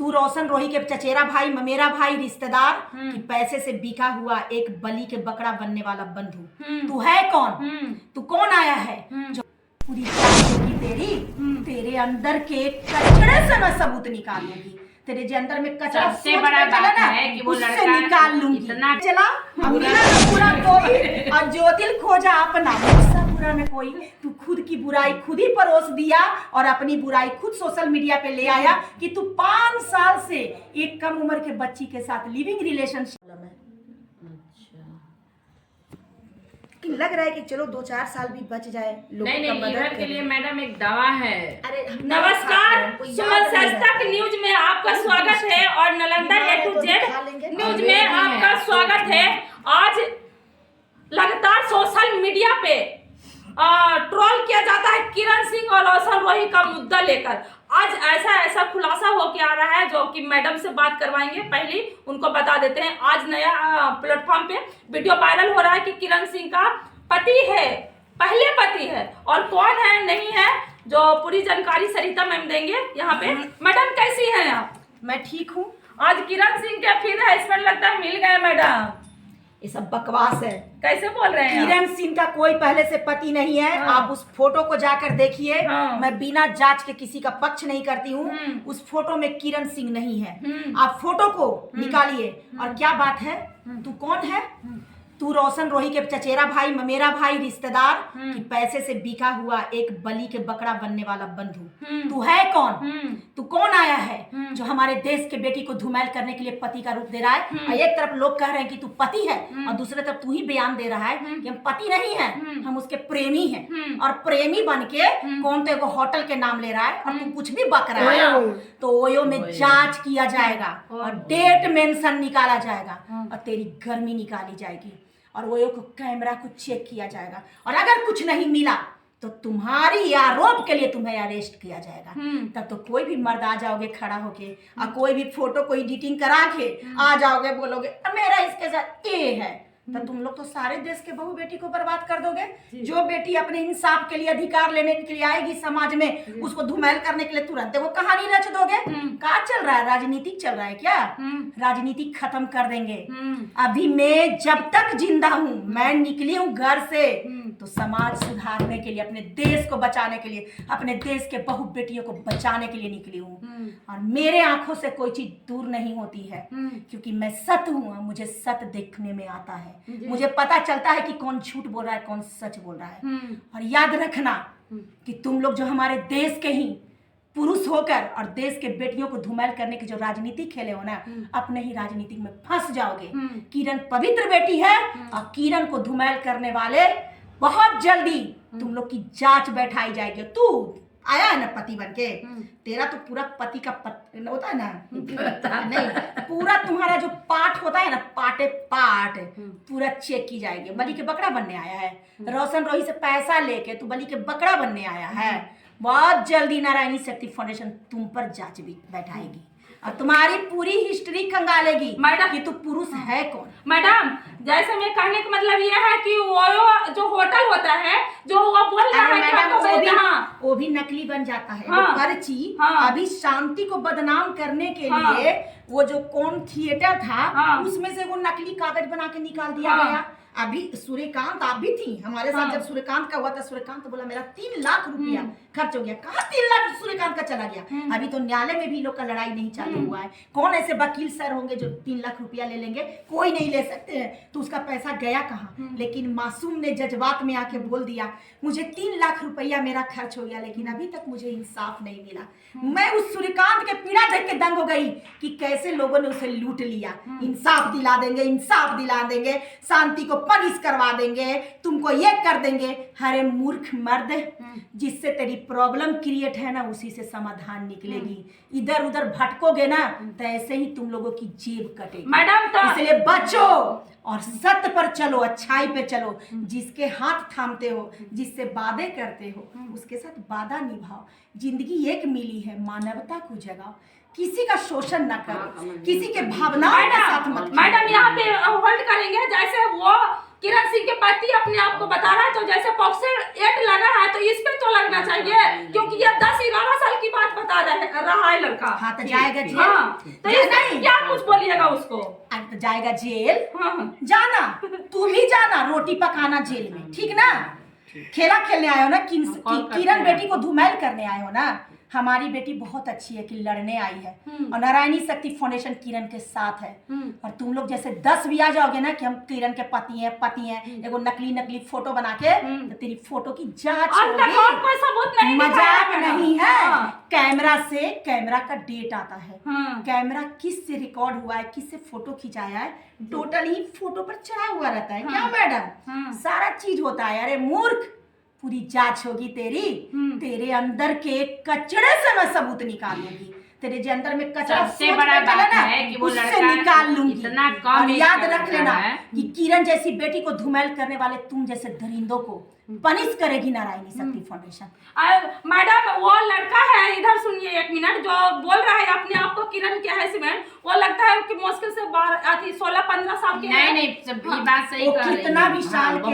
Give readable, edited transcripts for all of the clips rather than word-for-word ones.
तू रोशन रोही के चचेरा भाई ममेरा भाई रिश्तेदार कि पैसे से बिका हुआ एक बलि के बकरा बनने वाला बंधु। तू है कौन? तू कौन आया है जो पूरी तेरी तेरे अंदर के कचड़े से मैं सबूत निकालूंगी। तेरे जे अंदर में कचरा सबसे बड़ा बात है कि वो लड़का निकाल लूंगी। चला पूरा कोई और ज्योतिल खोजा अपना बुरा में कोई। तू खुद की बुराई खुद ही परोस दिया और अपनी बुराई खुद सोशल मीडिया पे ले आया कि तू 5 साल से एक कम उम्र के बच्ची के साथ लिविंग रिलेशनशिप में। लग रहा है कि चलो 2-4 साल भी बच जाए। नहीं लीवर के लिए मैडम एक दवा है। अरे नमस्कार, सुमन सस्ता न्यूज में आपका स्वागत है और Nalanda A to Z news में आपका स्वागत है। आज लगातार सोशल मीडिया पे ट्रोल किया जाता है किरण सिंह और रोशन रोही का मुद्दा लेकर। आज ऐसा खुलासा होके आ रहा है जो कि मैडम से बात करवाएंगे। पहले उनको बता देते हैं, आज नया प्लेटफॉर्म पे वीडियो वायरल हो रहा है कि किरण सिंह का पति है, पहले पति है और कौन है नहीं है, जो पूरी जानकारी सरिता मैम देंगे यहाँ पे। मैडम कैसी हैं आप? मैं ठीक हूँ। आज किरण सिंह के फिर हस्बैंड लगता है मिल गए मैडम। ये सब बकवास है। कैसे बोल रहे हैं? किरण सिंह का कोई पहले से पति नहीं है। आप उस फोटो को जाकर देखिए। मैं बिना जांच के किसी का पक्ष नहीं करती हूँ। उस फोटो में किरण सिंह नहीं है। आप फोटो को निकालिए। और क्या बात है, तू कौन है? तू रोशन रोही के चचेरा भाई ममेरा भाई रिश्तेदार कि पैसे से बिका हुआ एक बलि के बकरा बनने वाला बंधु। तू है कौन? तू कौन आया है जो हमारे देश के बेटी को धुमैल करने के लिए पति का रूप दे रहा है? और एक तरफ लोग कह रहे हैं कि तू पति है और दूसरे तरफ तू ही बयान दे रहा है कि हम पति नहीं है, हम उसके प्रेमी हैं। और प्रेमी बन के कौन तो होटल के नाम ले रहा है और तू कुछ भी बक रहा है। तो ओयो में जांच किया जाएगा और डेट मेंशन निकाला जाएगा और तेरी गर्मी निकाली जाएगी और वो को कैमरा को चेक किया जाएगा। और अगर कुछ नहीं मिला तो तुम्हारी आरोप के लिए तुम्हें अरेस्ट किया जाएगा। तब तो कोई भी मर्द आ जाओगे खड़ा होके और कोई भी फोटो को एडिटिंग करा के आ जाओगे, बोलोगे मेरा इसके साथ ये है, तो तुम लोग तो सारे देश के बहू बेटी को बर्बाद कर दोगे। जो बेटी अपने इंसाफ के लिए अधिकार लेने के लिए आएगी समाज में, उसको धुमैल करने के लिए तुरंत वो कहानी रच दोगे। क्या चल रहा है? राजनीति चल रहा है क्या? राजनीति खत्म कर देंगे। अभी मैं जब तक जिंदा हूँ, मैं निकली हूँ घर से तो समाज सुधारने के लिए, अपने देश को बचाने के लिए, अपने देश के बहू बेटियों को बचाने के लिए निकली हूँ। और मेरे आंखों से कोई चीज दूर नहीं होती है क्योंकि मैं सत हूँ। मुझे सत देखने में आता है। मुझे पता चलता है कि कौन झूठ बोल रहा है, कौन सच बोल रहा है। और याद रखना कि तुम लोग जो हमारे देश के ही पुरुष होकर और देश के बेटियों को धुमैल करने की जो राजनीति खेले हो ना, अपने ही राजनीति में फंस जाओगे। किरण पवित्र बेटी है और किरण को धुमैल करने वाले बहुत जल्दी तुम लोग की जांच बैठाई जाएगी। तू आया है ना पति बनके, तेरा तो पूरा पति का होता है ना, नहीं पूरा तुम्हारा जो पार्ट होता है ना, पार्ट पूरा चेक की जाएगी। बलि के बकरा बनने आया है, रोशन रोही से पैसा लेके तू बलि के बकरा बनने आया है। बहुत जल्दी नारायणी शक्ति फाउंडेशन तुम पर जांच भी बैठाएगी और तुम्हारी पूरी हिस्ट्री खंगालेगी मैडम कि तू पुरुष है कौन। मैडम जैसे मैं कहने का मतलब ये है कि वो जो होटल होता है जो वो बोल रहा है कि वो भी नकली बन जाता है। वो पर्ची अभी शांति को बदनाम करने के लिए वो जो कौन थिएटर था उसमें से वो नकली कागज बना के निकाल दिया गया। अभी सूर्यकांत आप भी थी हमारे साथ जब सूर्यकांत का हुआ था। सूर्यकांत बोला मेरा 3 लाख रुपया खर्च हो गया। कहाँ 3 लाख सूर्यकांत का चला गया? अभी तो न्यायालय में भी लोग का लड़ाई नहीं चालू हुआ है। कौन ऐसे वकील सर होंगे जो 3 लाख रुपया ले लेंगे? कोई नहीं ले सकते हैं। तो उसका पैसा गया कहाँ? लेकिन मासूम ने जज्बात में आके बोल दिया मुझे 3 लाख रुपया मेरा खर्च हो गया, लेकिन अभी तक मुझे इंसाफ नहीं मिला। मैं उस सूर्यकांत के पीड़ा देख के दंग हो गई कि कैसे लोगों ने उसे लूट लिया। इंसाफ दिला देंगे, इंसाफ दिला देंगे, शांति को पनिश करवा देंगे, तुमको ये कर देंगे। हरे मूर्ख मर्द, जिससे तेरी प्रॉब्लम क्रिएट है ना उसी से समाधान निकलेगी। इधर उधर भटकोगे ना तो ऐसे ही तुम लोगों की जेब कटेगी। मैडम तो इसलिए बचो और सत्य पर चलो, अच्छाई पे चलो। जिसके हाथ थामते हो, जिससे वादे करते हो, उसके साथ वादा निभाओ। जिंदगी एक मिली है, मानवता को जगाओ, किसी का शोषण न करो, किसी के भावनाओं के साथ मत। मैडम यहाँ पे होल्ड करेंगे। जैसे किरण सिंह के पति अपने आप को बता रहा है, तो जैसे पॉक्सो एक्ट लगा है तो इस पे तो लगना चाहिए, क्योंकि ये 10-11 साल की बात बता रहा है लड़का। हाँ तो जाएगा जेल। हाँ, तो इसमें क्या कुछ बोलिएगा उसको? तो जाएगा जेल। हाँ। जाना, तुम ही जाना रोटी पकाना जेल में, ठीक ना? खेला खेलने आए हो ना, किरण बेटी को धुमैल करने आए हो ना। हमारी बेटी बहुत अच्छी है कि लड़ने आई है, और नारायणी शक्ति फाउंडेशन किरण के साथ है। और तुम लोग जैसे 10 भी आ जाओगे ना कि हम किरण के पति हैं, एगो नकली फोटो बना के, तो तेरी फोटो की जांच होगी। मजाक नहीं है। कैमरा का डेट आता है, कैमरा किस से रिकॉर्ड हुआ है, किस से फोटो खिंचाया है, टोटल ही फोटो पर चढ़ा हुआ रहता है। क्या मैडम, सारा चीज होता है। अरे मूर्ख, पूरी जांच होगी तेरी। तेरे अंदर के कचड़े से मैं सबूत निकालूंगी। तेरे जो अंदर में कचरा सबसे बड़ा बात है कि वो लड़का निकाल लूंगी। इतना कम और याद रख लेना कि किरण जैसी बेटी को धुमैल करने वाले तुम जैसे दरिंदों को पनिश करेगी नारायणी शक्ति फाउंडेशन। मैडम, वो लड़का है, इधर सुनिए 1 मिनट, जो बोल रहा है अपने आप को किरण के हैसबैंड, वो लगता है कि मुश्किल से 16-15 साल के। नहीं, बात सही कर रही है। कितना भी साल के,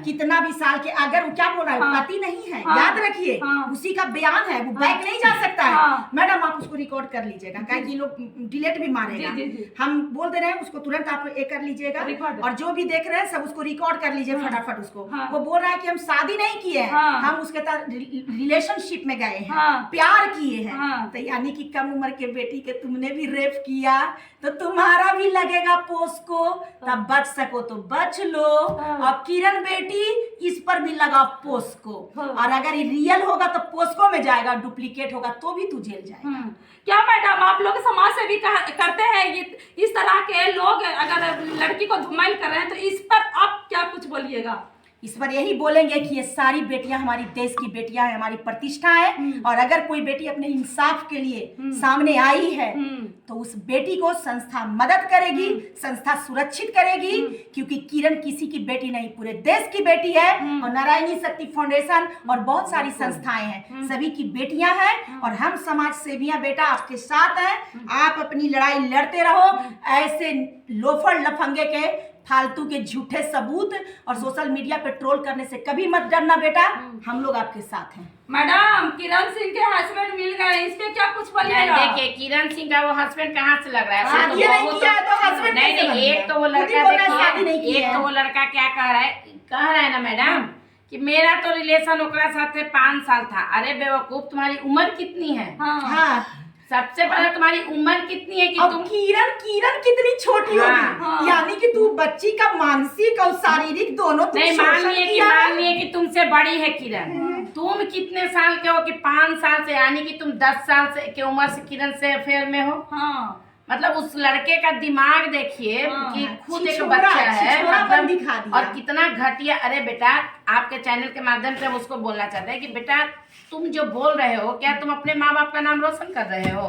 कितना भी साल के, अगर वो क्या बोल रहा है, पति नहीं है, याद रखिए, उसी का बयान है, वो बैक नहीं जा सकता है। मैडम आप उसको रिकॉर्ड कर लीजिएगा, क्योंकि ये लोग डिलीट भी मारेगा। हम बोल दे रहे हैं उसको, तुरंत आप ये कर लीजिएगा, और जो भी देख रहे हैं सब उसको रिकॉर्ड कर लीजिए फटाफट। उसको वो बोल रहा है कि हम शादी नहीं किए हैं, हम उसके साथ रिलेशनशिप में गए हैं, प्यार किए हैं। तो यानी कि कम उम्र के बेटी के तुमने भी रेप किया, तो तुम्हारा भी लगेगा पोस्को। तब बच सको तो बच लो। और किरण बेटी, इस पर भी लगा पोस्को, और अगर ये रियल होगा तो पोस्को में जाएगा, डुप्लीकेट होगा तो भी तू जेल जाएगा। क्या मैडम, आप लोग समाज से भी करते हैं ये, इस तरह के लोग अगर लड़की को धुमैल कर रहे हैं, तो इस पर आप क्या कुछ बोलिएगा? इस पर यही बोलेंगे कि ये सारी बेटियां हमारी देश की बेटियां हैं, हमारी प्रतिष्ठा है। और अगर कोई बेटी अपने इंसाफ के लिए सामने आई है, तो उस बेटी को संस्था मदद करेगी, संस्था सुरक्षित करेगी, क्योंकि किरण किसी की बेटी नहीं, पूरे देश की बेटी है। और नारायणी शक्ति फाउंडेशन और बहुत सारी संस्थाएं हैं, सभी की बेटियां हैं, और हम समाज सेवियां बेटा आपके साथ हैं। आप अपनी लड़ाई लड़ते रहो। ऐसे लोफर लफंगे के फालतू के झूठे सबूत और सोशल मीडिया पे ट्रोल करने से कभी मत डरना बेटा, हम लोग आपके साथ हैं। मैडम, किरण सिंह के हस्बैंड मिल गए, इस पे क्या कुछ बोलिएगा? देखिए, किरण सिंह का वो हस्बैंड कहाँ से लग रहा है? शादी नहीं किया तो हस्बैंड नहीं, एक तो वो लड़का देखिए, एक तो वो लड़का क्या कह रहा है ना मैडम, कि मेरा तो रिलेशन ओकरा साथे 5 साल था। अरे बेवकूफ, तुम्हारी उम्र कितनी है? हाँ। सबसे पहले तुम्हारी उम्र कितनी है कि तुम किरण कितनी छोटी होगी? यानी कि तू बच्ची का मानसिक और शारीरिक दोनों नहीं, मानिए कि तुमसे बड़ी है किरण। तुम कितने साल के हो कि 5 साल से, यानी कि तुम 10 साल से की उम्र से किरण से अफेयर में हो। मतलब उस लड़के का दिमाग देखिए कि खुद एक बच्चा है, मतलब, और कितना घटिया। अरे बेटा, आपके चैनल के माध्यम से उसको बोलना चाहते हैं कि बेटा, तुम जो बोल रहे हो, क्या तुम अपने माँ बाप का नाम रोशन कर रहे हो?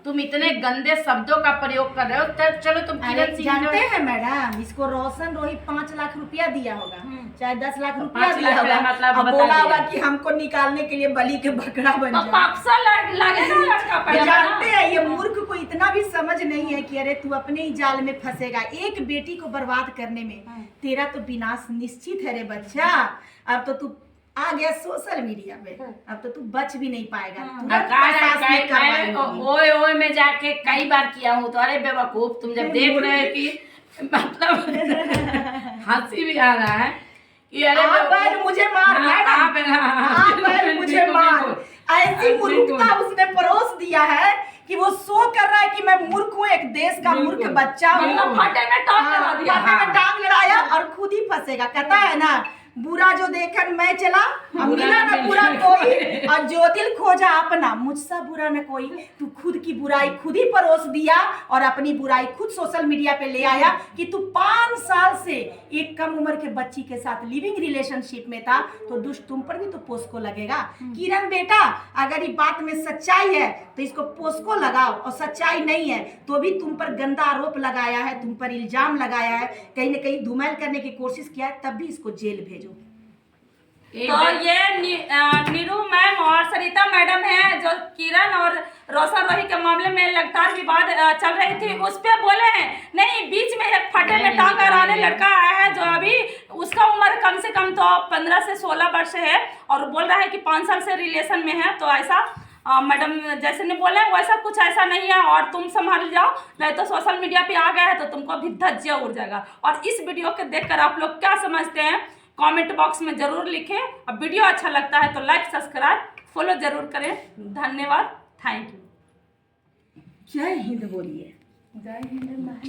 तुम इतने गंदे शब्दों का प्रयोग कर रहे हो। तो चलो तुम किरण सिंह जानते हैं मैडम, इसको रोशन रोहित 5 लाख रुपया दिया होगा, चाहे 10 लाख रुपया दिया होगा, मतलब बोला होगा कि हमको निकालने के लिए बलि के बकरा बन जाए। जानते हैं ये मूर्ख को इतना भी समझ नहीं है कि अरे तू अपने ही जाल में फंसेगा। एक बेटी को बर्बाद करने में तेरा तो विनाश निश्चित है रे बच्चा। अब तो तू आ गया सोशल मीडिया पे, अब तो तू बच भी नहीं पाएगा। ओए में जाके कई बार किया हूँ। तो अरे बेवकूफ, तुम जब देख रहे हो कि मतलब हंसी भी आ रहा है कि अरे मुझे मार, मुझे मार। ऐसी मूर्खता उसने परोस दिया है कि वो शो कर रहा है कि मैं मूर्ख हूँ, एक देश का मूर्ख बच्चा हूँ। फाटे में टांग लड़ाया और खुद ही फंसेगा। कहता है ना, बुरा जो देखन मैं चला, मिला न बुरा कोई, और जो दिल खोजा अपना, मुझसे बुरा न कोई। तू खुद की बुराई खुद ही परोस दिया और अपनी बुराई खुद सोशल मीडिया पे ले आया कि तू 5 साल से एक कम उम्र के बच्ची के साथ लिविंग रिलेशनशिप में था। तो दुष्ट तुम पर भी तो पोस्को लगेगा। किरण बेटा, अगर ये बात में सच्चाई है तो इसको पोस्को लगाओ, और सच्चाई नहीं है तो भी तुम पर गंदा आरोप लगाया है, तुम पर इल्जाम लगाया है, कहीं न कहीं धुमैल करने की कोशिश किया है, तब भी इसको जेल भेजो। तो ये नीरू मैम और सरिता मैडम है जो किरण और रोशन रोही के मामले में लगातार विवाद चल रही थी, उस पे बोले हैं नहीं, बीच में एक फटे में टांग अड़ाने लड़का आया है जो अभी उसका उम्र कम से कम तो 15 से 16 वर्ष है और बोल रहा है कि 5 साल से रिलेशन में है। तो ऐसा मैडम जैसे ने बोले वैसा कुछ ऐसा नहीं है और तुम संभाल जाओ, नहीं तो सोशल मीडिया पे आ गया है तो तुमको भी धज्जियां उड़ जाएगा। और इस वीडियो को देखकर आप लोग क्या समझते हैं कमेंट बॉक्स में जरूर लिखें। अब वीडियो अच्छा लगता है तो लाइक सब्सक्राइब फॉलो जरूर करें। धन्यवाद, थैंक यू। जय हिंद बोलिए। जय हिंद।